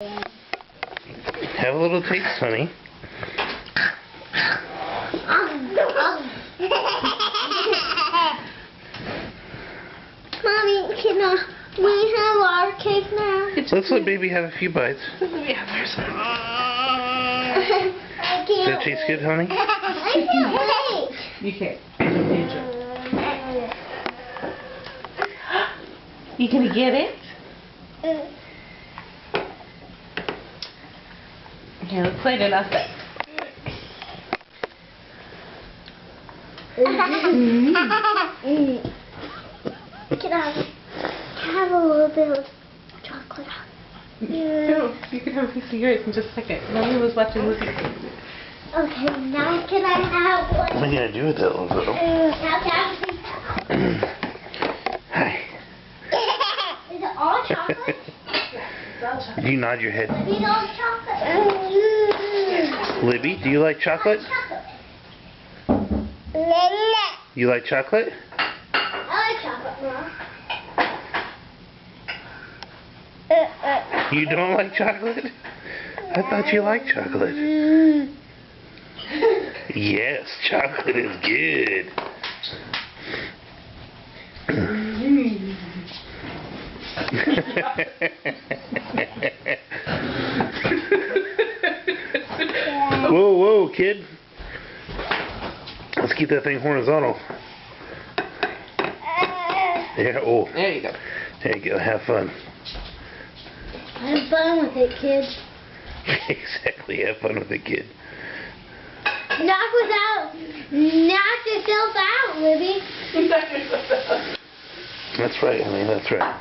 Have a little taste, honey. Mommy, can we have our cake now? Let's let baby have a few bites. Yeah, there's some. I can't. Does it taste good, honey? I can't wait. You can't. You gonna get it? Here, let's light it up there. Can I have a little bit of chocolate? No, you can have a piece of yours in just a second. Mommy was watching Lizzie. Okay, now can I have one? What are you going to do with that little girl? Now can I have a piece? Hi. Is it all chocolate? Do you nod your head? Is it all chocolate? Libby, do you like chocolate? You like chocolate? I like chocolate, Mom. You don't like chocolate? I thought you liked chocolate. Yes, chocolate is good. Whoa, whoa, kid. Let's keep that thing horizontal. Yeah, oh. There you go. There you go, have fun. Have fun with it, kids. Exactly, have fun with it, kid. Knock yourself out, Libby. That's right, honey, that's right.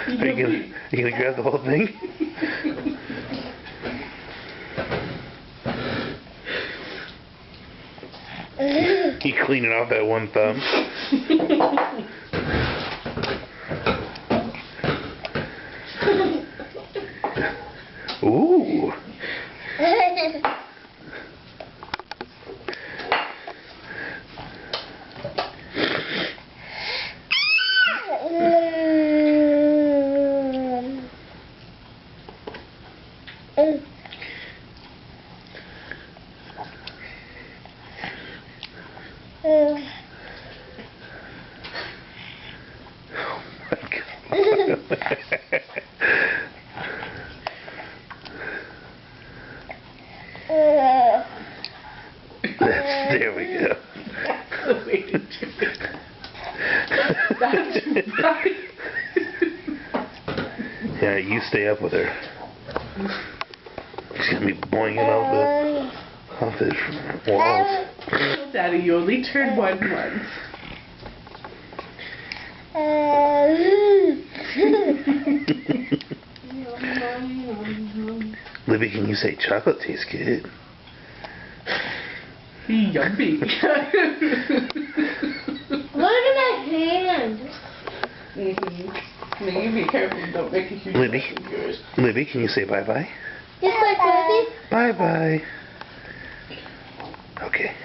Are you gonna grab the whole thing? You cleaning off that one thumb. Ooh. Oh my God. There we go. Yeah, you stay up with her. She's gonna be boinging off the walls. Daddy, you only turned one once. Libby, can you say chocolate tastes good? Yummy. Look at my hand. Maybe be careful, don't make a huge Libby, mess of yours. Libby, can you say bye-bye? Just like Libby. Bye-bye. Okay.